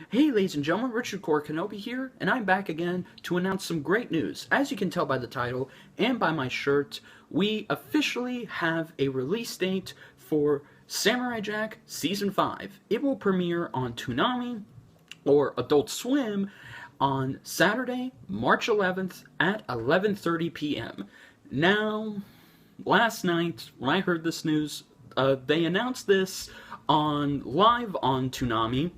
Hey ladies and gentlemen, Richard Core Kenobi here, and I'm back again to announce some great news. As you can tell by the title and by my shirt, we officially have a release date for Samurai Jack Season 5. It will premiere on Toonami or Adult Swim on Saturday, March 11th at 11:30 p.m. Now, last night when I heard this news, they announced this on live on Toonami,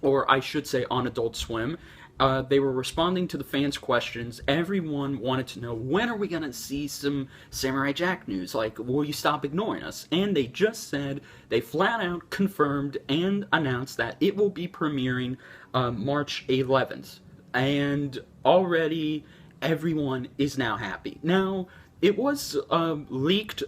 or I should say on Adult Swim. They were responding to the fans' questions. Everyone wanted to know, when are we going to see some Samurai Jack news? Like, will you stop ignoring us? And they just said, they flat out confirmed and announced that it will be premiering March 11th. And already everyone is now happy. Now, it was leaked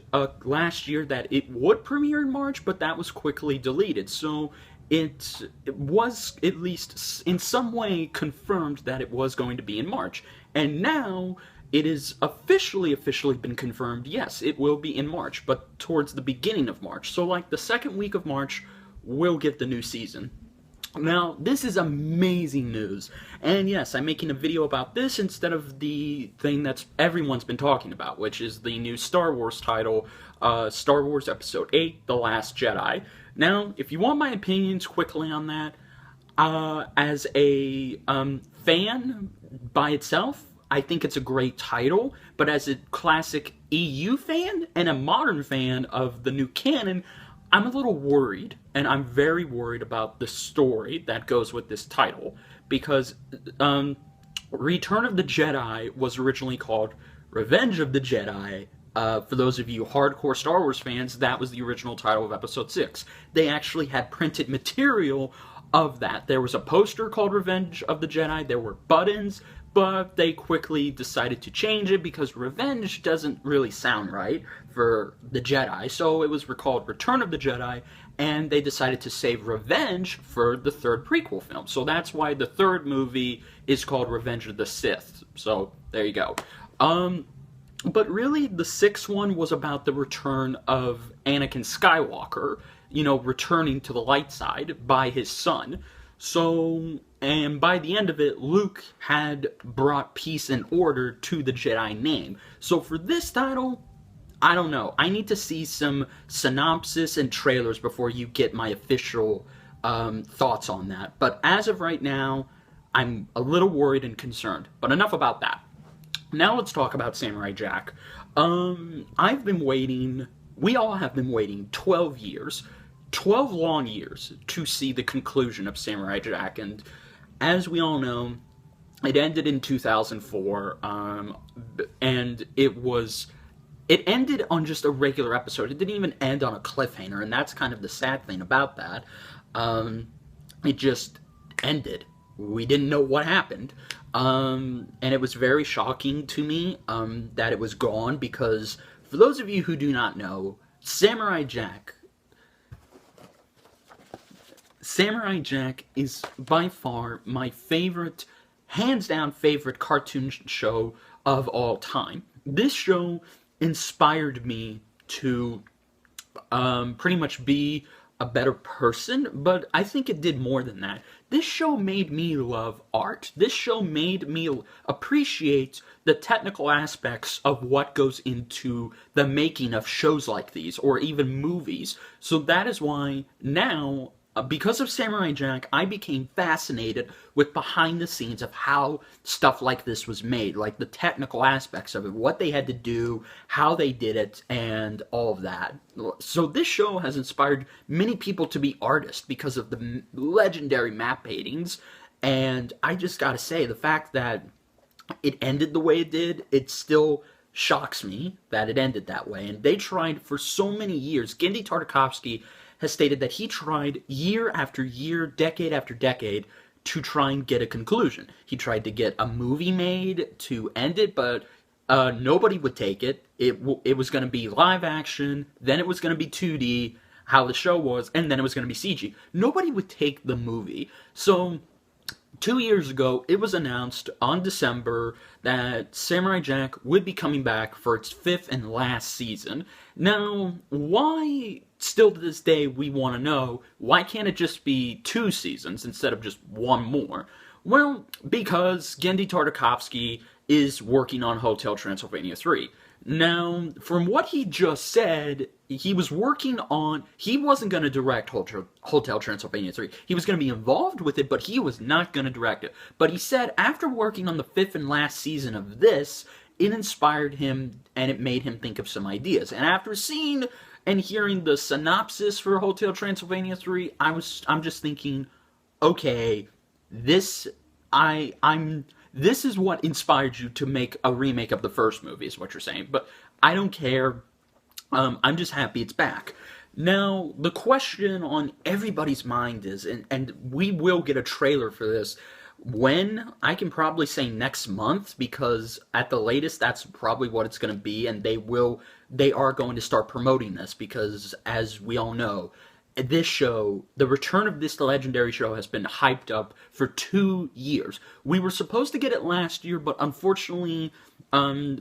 last year that it would premiere in March, but that was quickly deleted. So it was at least in some way confirmed that it was going to be in March. And now it is officially been confirmed, yes, it will be in March, but towards the beginning of March. So like the second week of March, we'll get the new season. Now, this is amazing news, and yes, I'm making a video about this instead of the thing that's everyone's been talking about, which is the new Star Wars title, Star Wars Episode 8, The Last Jedi. Now, if you want my opinions quickly on that, as a fan by itself, I think it's a great title, but as a classic EU fan and a modern fan of the new canon, I'm a little worried, and I'm very worried about the story that goes with this title, because Return of the Jedi was originally called Revenge of the Jedi. For those of you hardcore Star Wars fans, that was the original title of Episode 6. They actually had printed material of that. There was a poster called Revenge of the Jedi, there were buttons, but they quickly decided to change it because revenge doesn't really sound right for the Jedi, so it was called Return of the Jedi, and they decided to save revenge for the third prequel film. So that's why the third movie is called Revenge of the Sith. So there you go. But really, the sixth one was about the return of Anakin Skywalker, returning to the light side by his son. So, and by the end of it, Luke had brought peace and order to the Jedi name. So for this title, I don't know. I need to see some synopsis and trailers before you get my official thoughts on that. But as of right now, I'm a little worried and concerned. But enough about that. Now let's talk about Samurai Jack. I've been waiting, we all have been waiting 12 years, 12 long years to see the conclusion of Samurai Jack, and as we all know, it ended in 2004, and it ended on just a regular episode. It didn't even end on a cliffhanger, and that's kind of the sad thing about that. It just ended. We didn't know what happened, and it was very shocking to me that it was gone, because for those of you who do not know, Samurai Jack is by far my favorite, hands down favorite cartoon show of all time. This show inspired me to pretty much be a better person, but I think it did more than that. This show made me love art. This show made me appreciate the technical aspects of what goes into the making of shows like these, or even movies. So that is why now, because of Samurai Jack, I became fascinated with behind the scenes of how stuff like this was made, like the technical aspects of it, what they had to do, how they did it, and all of that. So this show has inspired many people to be artists because of the legendary map paintings, and I just gotta say, the fact that it ended the way it did, it still shocks me that it ended that way. And they tried for so many years. Genndy Tartakovsky has stated that he tried year after year, decade after decade, to try and get a conclusion. He tried to get a movie made to end it, but nobody would take it. It was going to be live action, then it was going to be 2D, how the show was, and then it was going to be CG. Nobody would take the movie. So 2 years ago, it was announced on December that Samurai Jack would be coming back for its 5th and last season. Now, why still to this day, we want to know, why can't it just be 2 seasons instead of just one more? Well, because Genndy Tartakovsky is working on Hotel Transylvania 3. Now, from what he just said, he wasn't going to direct Hotel Transylvania 3. He was going to be involved with it, but he was not going to direct it. But he said after working on the 5th and last season of this, it inspired him and it made him think of some ideas. And after seeing and hearing the synopsis for Hotel Transylvania 3, I'm just thinking, okay, this is what inspired you to make a remake of the first movie, is what you're saying. But I don't care. I'm just happy it's back. Now, the question on everybody's mind is, and we will get a trailer for this, when? I can probably say next month, because at the latest, that's probably what it's going to be, and they are going to start promoting this, because as we all know, this show, the return of this legendary show, has been hyped up for 2 years. We were supposed to get it last year, but unfortunately,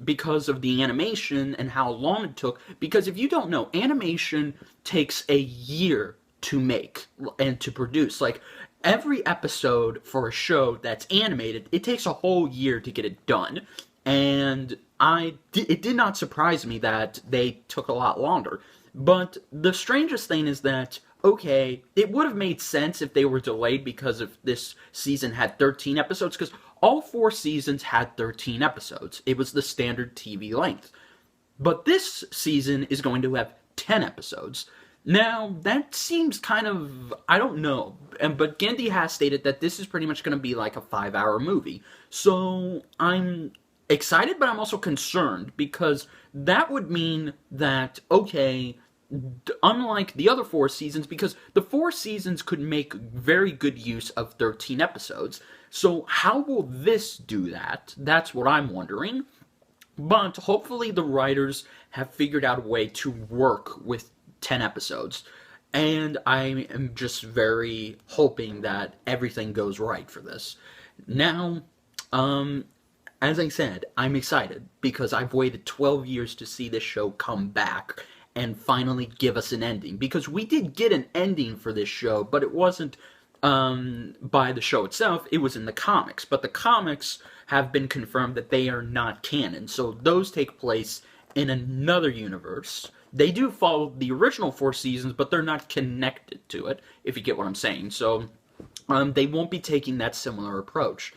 because of the animation and how long it took, because if you don't know, animation takes a year to make and to produce. Like, every episode for a show that's animated, it takes a whole year to get it done. And it did not surprise me that they took a lot longer. But the strangest thing is that, okay, it would have made sense if they were delayed because if this season had 13 episodes, because all 4 seasons had 13 episodes. It was the standard TV length. But this season is going to have 10 episodes. Now, that seems kind of, I don't know, but Genndy has stated that this is pretty much going to be like a 5-hour movie. So, I'm excited, but I'm also concerned, because that would mean that, okay, unlike the other 4 seasons, because the 4 seasons could make very good use of 13 episodes, so how will this do that? That's what I'm wondering. But hopefully the writers have figured out a way to work with 10 episodes, and I am just very hoping that everything goes right for this. Now, as I said, I'm excited because I've waited 12 years to see this show come back and finally give us an ending. Because we did get an ending for this show, but it wasn't by the show itself, it was in the comics. But the comics have been confirmed that they are not canon, so those take place in another universe. They do follow the original 4 seasons, but they're not connected to it, if you get what I'm saying. So, they won't be taking that similar approach.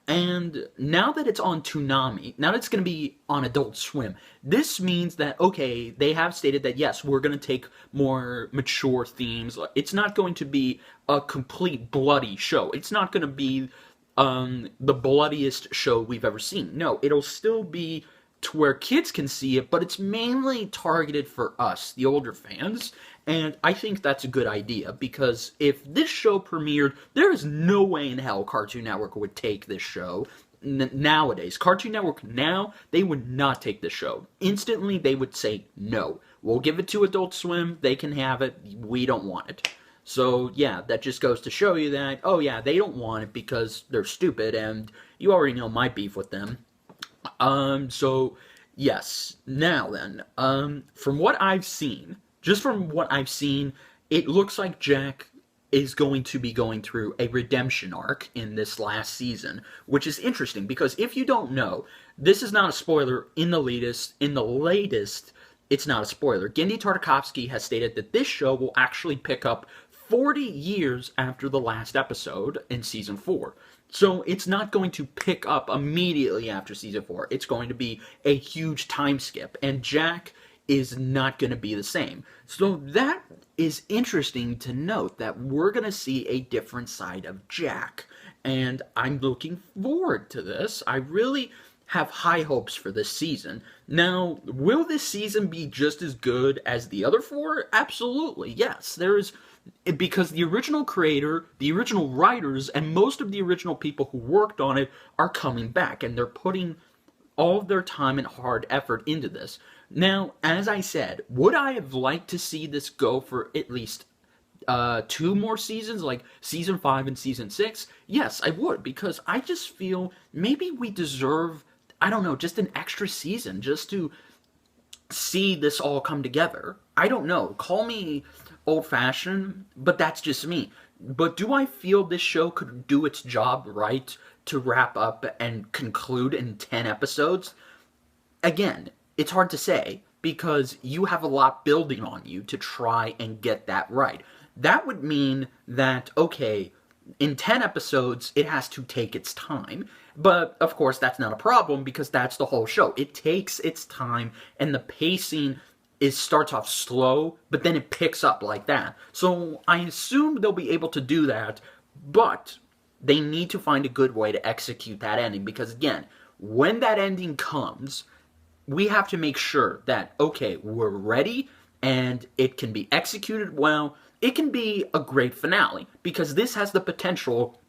And now that it's on Toonami, now that it's going to be on Adult Swim, this means that, okay, they have stated that, yes, we're going to take more mature themes. It's not going to be a complete bloody show. It's not going to be the bloodiest show we've ever seen. No, it'll still be to where kids can see it, but it's mainly targeted for us, the older fans, and I think that's a good idea, because if this show premiered, there is no way in hell Cartoon Network would take this show nowadays. Cartoon Network now, they would not take this show. Instantly, they would say, no, we'll give it to Adult Swim, they can have it, we don't want it. So, yeah, that just goes to show you that, oh yeah, they don't want it because they're stupid, and you already know my beef with them. So, yes, now then, from what I've seen, just from what I've seen, it looks like Jack is going to be going through a redemption arc in this last season, which is interesting, because if you don't know, this is not a spoiler in the latest, it's not a spoiler. Genndy Tartakovsky has stated that this show will actually pick up 40 years after the last episode in Season 4. So it's not going to pick up immediately after Season 4. It's going to be a huge time skip, and Jack is not going to be the same. So that is interesting to note, that we're going to see a different side of Jack, and I'm looking forward to this. I really have high hopes for this season. Now, will this season be just as good as the other 4? Absolutely, yes. Because the original creator, the original writers, and most of the original people who worked on it are coming back, and they're putting all of their time and hard effort into this. Now, as I said, would I have liked to see this go for at least 2 more seasons, like Season 5 and Season 6? Yes, I would, because I just feel maybe we deserve, I don't know, just an extra season, just to see this all come together. I don't know. Call me old-fashioned, but that's just me. But do I feel this show could do its job right to wrap up and conclude in 10 episodes? Again, it's hard to say because you have a lot building on you to try and get that right. That would mean that, okay, in 10 episodes, it has to take its time. But, of course, that's not a problem because that's the whole show. It takes its time, and the pacing starts off slow, but then it picks up like that. So I assume they'll be able to do that, but they need to find a good way to execute that ending because, again, when that ending comes, we have to make sure that, okay, we're ready and it can be executed well. It can be a great finale because this has the potential,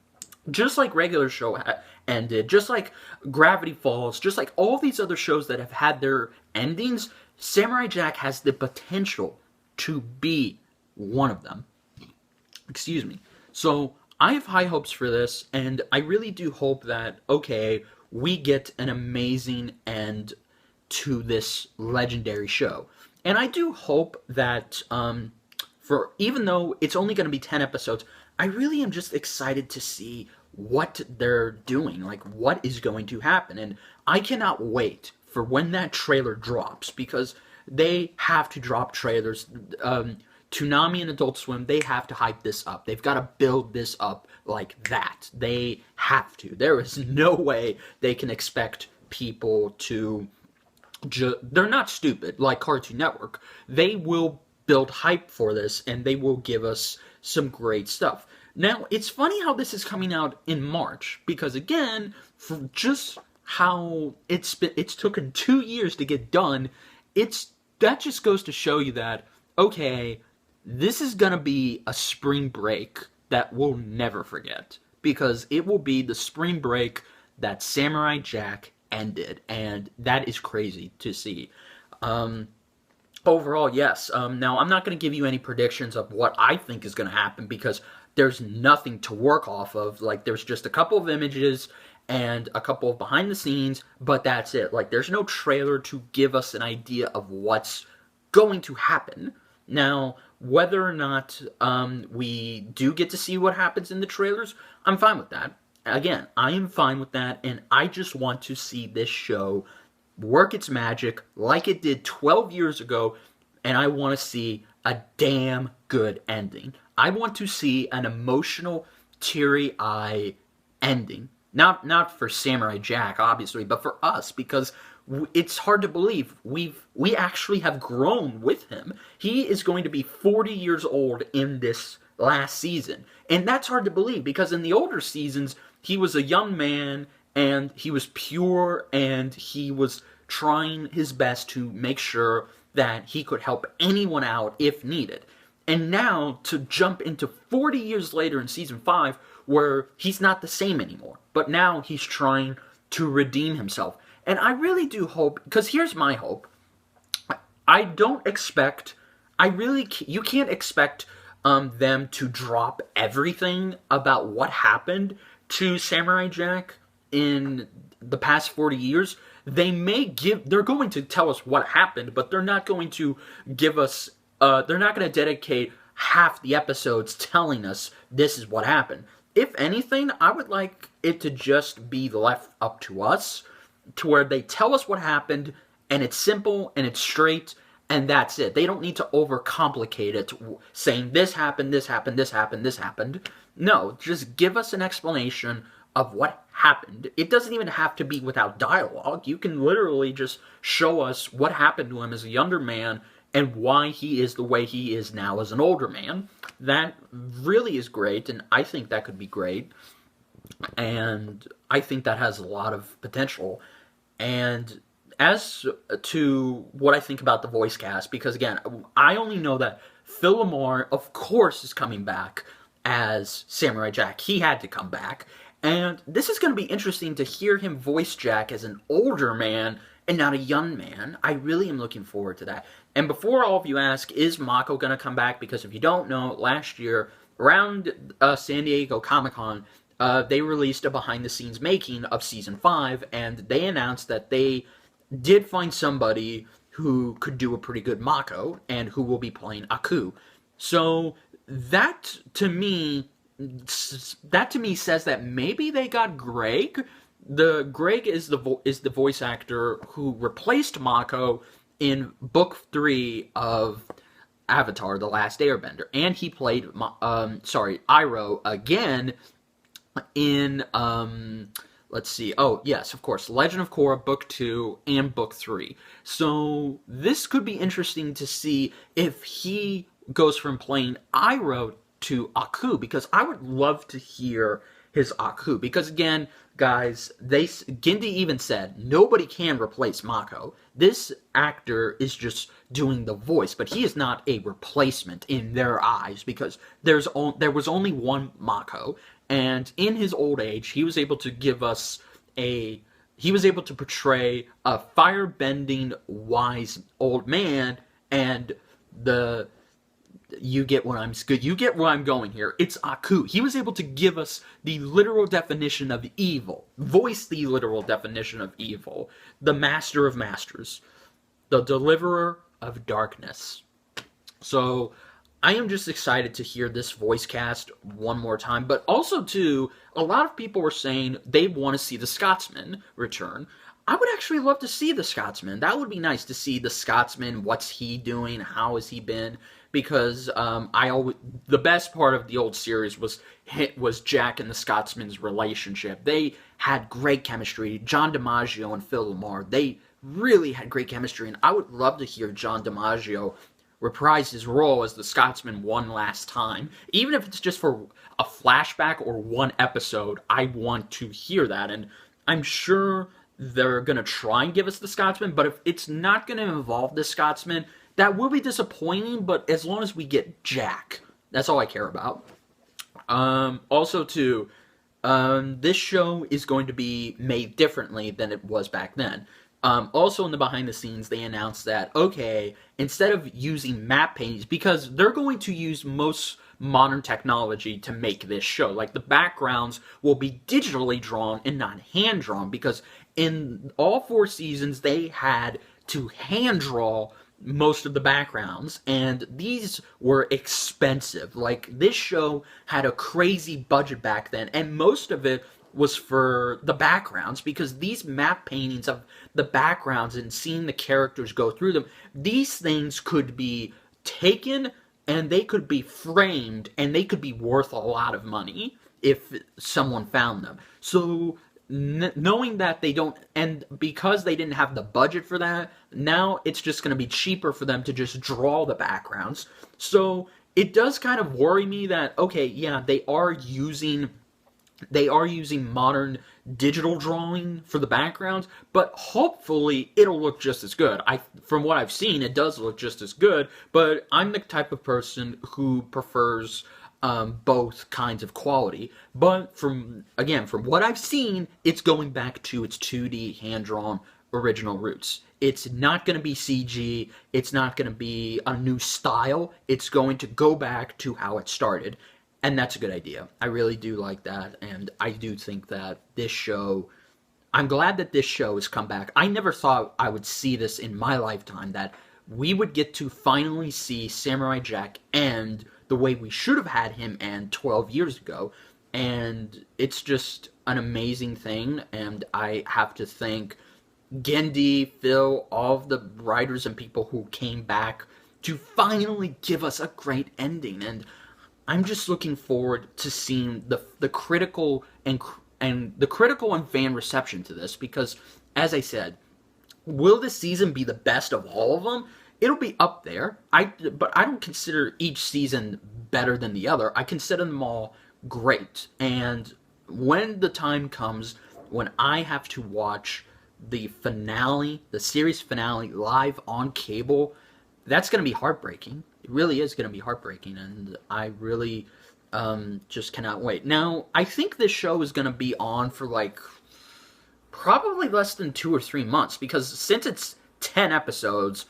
just like regular show ended, just like Gravity Falls, just like all these other shows that have had their endings, Samurai Jack has the potential to be one of them. Excuse me. So I have high hopes for this, and I really do hope that, okay, we get an amazing end to this legendary show. And I do hope that, for even though it's only going to be 10 episodes, I really am just excited to see what they're doing, like what is going to happen. And I cannot wait for when that trailer drops because they have to drop trailers. Toonami and Adult Swim, they have to hype this up. They've got to build this up like that. They have to. There is no way they can expect people to they're not stupid like Cartoon Network. They will build hype for this and they will give us some great stuff. Now, it's funny how this is coming out in March because again, for just how it's taken 2 years to get done, that just goes to show you that okay, this is going to be a spring break that we'll never forget because it will be the spring break that Samurai Jack ended, and that is crazy to see. Overall, yes. Now, I'm not going to give you any predictions of what I think is going to happen because there's nothing to work off of. Like, there's just a couple of images and a couple of behind the scenes, but that's it. Like, there's no trailer to give us an idea of what's going to happen. Now, whether or not we do get to see what happens in the trailers, I'm fine with that. Again, I am fine with that, and I just want to see this show work its magic like it did 12 years ago, and I want to see a damn good ending. I want to see an emotional, teary-eye ending. Not for Samurai Jack, obviously, but for us, because it's hard to believe we actually have grown with him. He is going to be 40 years old in this last season, and that's hard to believe because in the older seasons he was a young man and he was pure and he was trying his best to make sure that he could help anyone out if needed. And now to jump into 40 years later in season 5 where he's not the same anymore, but now he's trying to redeem himself. And I really do hope, because here's my hope, you can't expect them to drop everything about what happened to Samurai Jack in the past 40 years. They're going to tell us what happened, but they're not going to give us, they're not going to dedicate half the episodes telling us this is what happened. If anything, I would like it to just be left up to us, to where they tell us what happened, and it's simple, and it's straight, and that's it. They don't need to overcomplicate it, saying this happened, this happened, this happened, this happened. No, just give us an explanation of what happened. It doesn't even have to be without dialogue. You can literally just show us what happened to him as a younger man, and why he is the way he is now as an older man. That really is great, and I think that could be great. And I think that has a lot of potential. And as to what I think about the voice cast, because again, I only know that Phil LaMarr, of course, is coming back as Samurai Jack. He had to come back. And this is going to be interesting to hear him voice Jack as an older man and not a young man. I really am looking forward to that. And before all of you ask, is Mako going to come back? Because if you don't know, last year, around San Diego Comic-Con, they released a behind-the-scenes making of Season 5, and they announced that they did find somebody who could do a pretty good Mako and who will be playing Aku. So that to me says that maybe they got Greg. The Greg is the voice actor who replaced Mako in book 3 of Avatar: The Last Airbender, and he played Iroh again in let's see. Oh, yes, of course. Legend of Korra, Book 2, and Book 3. So, this could be interesting to see if he goes from playing Iroh to Aku, because I would love to hear his Aku. Because, again, guys, Gindi even said, nobody can replace Mako. This actor is just doing the voice, but he is not a replacement in their eyes, because there was only one Mako. And in his old age, he was able to portray a fire-bending, wise old man, and you get where I'm going here. It's Aku. He was able to give us the literal definition of evil, voice the literal definition of evil, the master of masters, the deliverer of darkness. So, I am just excited to hear this voice cast one more time, but also, too, a lot of people were saying they want to see the Scotsman return. I would actually love to see the Scotsman. That would be nice to see the Scotsman. What's he doing? How has he been? Because the best part of the old series was Jack and the Scotsman's relationship. They had great chemistry. John DiMaggio and Phil LaMarr, they really had great chemistry, and I would love to hear John DiMaggio reprise his role as the Scotsman one last time. Even if it's just for a flashback or one episode, I want to hear that. And I'm sure they're going to try and give us the Scotsman, but if it's not going to involve the Scotsman, that will be disappointing, but as long as we get Jack, that's all I care about. Also, too, this show is going to be made differently than it was back then. Also in the behind the scenes, they announced that, okay, instead of using map paintings, because they're going to use most modern technology to make this show. Like, the backgrounds will be digitally drawn and not hand-drawn, because in all 4 seasons, they had to hand-draw most of the backgrounds, and these were expensive. Like, this show had a crazy budget back then, and most of it was for the backgrounds, because these map paintings of the backgrounds and seeing the characters go through them, these things could be taken and they could be framed and they could be worth a lot of money if someone found them. So knowing that they don't, and because they didn't have the budget for that, now it's just going to be cheaper for them to just draw the backgrounds. So it does kind of worry me that, okay, yeah, they are using modern digital drawing for the backgrounds, but hopefully it'll look just as good. From what I've seen, it does look just as good, but I'm the type of person who prefers both kinds of quality. But from what I've seen, it's going back to its 2D hand-drawn original roots. It's not going to be CG. It's not going to be a new style. It's going to go back to how it started. And that's a good idea. I really do like that, and I do think that this show, I'm glad that this show has come back. I never thought I would see this in my lifetime, that we would get to finally see Samurai Jack end the way we should have had him end 12 years ago. And it's just an amazing thing, and I have to thank Genndy, Phil, all of the writers and people who came back to finally give us a great ending. And I'm just looking forward to seeing the critical and fan reception to this, because, as I said, will this season be the best of all of them? It'll be up there. But I don't consider each season better than the other. I consider them all great. And when the time comes when I have to watch the finale, the series finale, live on cable, that's going to be heartbreaking. It really is going to be heartbreaking, and I really just cannot wait. Now, I think this show is going to be on for, like, probably less than 2 or 3 months, because since it's 10 episodes,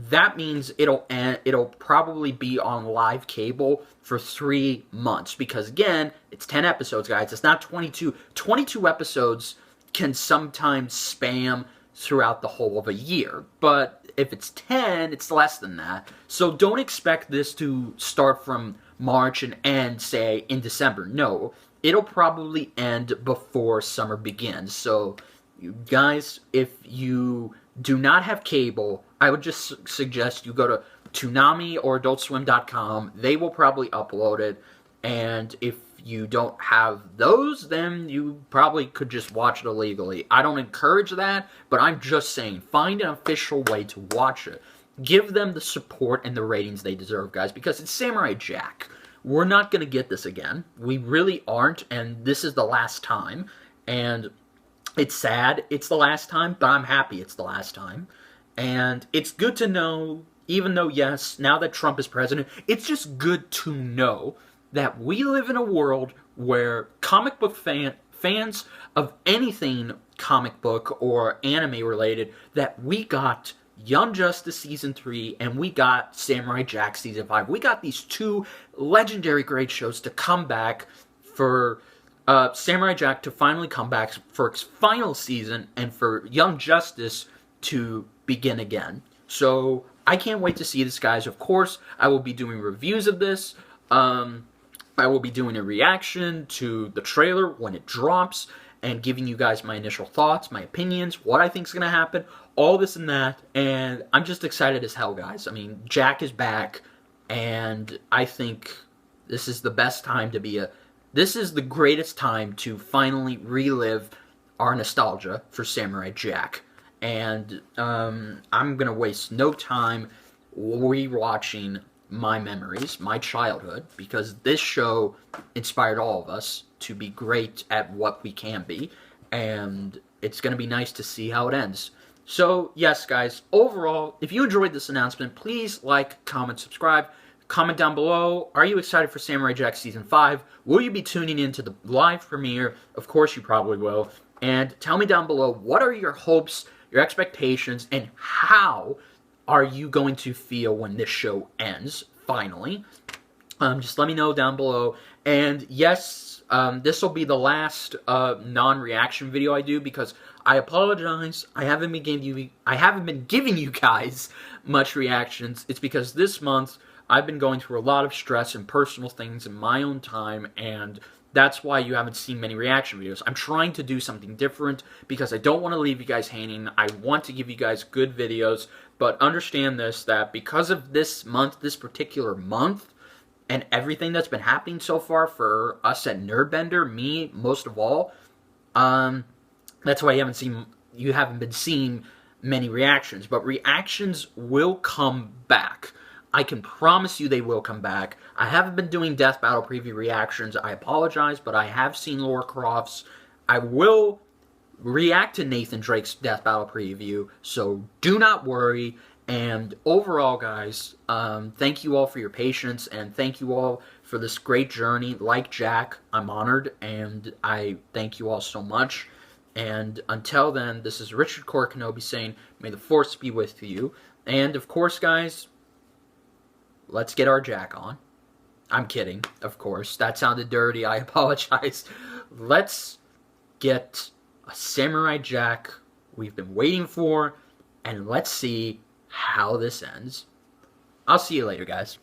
that means it'll probably be on live cable for 3 months, because, again, it's 10 episodes, guys. It's not 22. 22 episodes can sometimes spam throughout the whole of a year, but if it's 10, it's less than that. So don't expect this to start from March and end, say, in December. No, it'll probably end before summer begins. So, you guys, if you do not have cable, I would just suggest you go to Toonami or AdultSwim.com. They will probably upload it. And if you don't have those, then you probably could just watch it illegally. I don't encourage that, but I'm just saying, find an official way to watch it. Give them the support and the ratings they deserve, guys, because it's Samurai Jack. We're not going to get this again. We really aren't, and this is the last time. And it's sad it's the last time, but I'm happy it's the last time. And it's good to know, even though, yes, now that Trump is president, it's just good to know that we live in a world where comic book fans of anything comic book or anime related, that we got Young Justice Season 3 and we got Samurai Jack Season 5. We got these two legendary great shows to come back for Samurai Jack to finally come back for its final season and for Young Justice to begin again. So I can't wait to see this, guys. Of course, I will be doing reviews of this. I will be doing a reaction to the trailer when it drops and giving you guys my initial thoughts, my opinions, what I think is going to happen, all this and that, and I'm just excited as hell, guys. I mean, Jack is back, and I think this is the best time to be this is the greatest time to finally relive our nostalgia for Samurai Jack, and I'm going to waste no time rewatching my memories, my childhood, because this show inspired all of us to be great at what we can be, and it's going to be nice to see how it ends. So, yes, guys, overall, if you enjoyed this announcement, please like, comment, subscribe, comment down below. Are you excited for Samurai Jack Season 5? Will you be tuning in to the live premiere? Of course you probably will. And tell me down below, what are your hopes, your expectations, and how are you going to feel when this show ends, finally? Just let me know down below. And yes, this will be the last non-reaction video I do, because I apologize. I haven't been giving you guys much reactions. It's because this month I've been going through a lot of stress and personal things in my own time, and that's why you haven't seen many reaction videos. I'm trying to do something different because I don't want to leave you guys hanging. I want to give you guys good videos, but understand this, that because of this month, this particular month, and everything that's been happening so far for us at Nerdbender, me most of all, that's why you haven't been seeing many reactions. But reactions will come back. I can promise you they will come back. I haven't been doing Death Battle preview reactions. I apologize, but I have seen Lara Croft's. I will react to Nathan Drake's Death Battle preview, so do not worry. And overall, guys, thank you all for your patience, and thank you all for this great journey. Like Jack, I'm honored, and I thank you all so much. And until then, this is Richard Core Kenobi saying, may the Force be with you. And of course, guys, let's get our Jack on. I'm kidding, of course. That sounded dirty. I apologize. Let's get a Samurai Jack we've been waiting for, and let's see how this ends. I'll see you later, guys.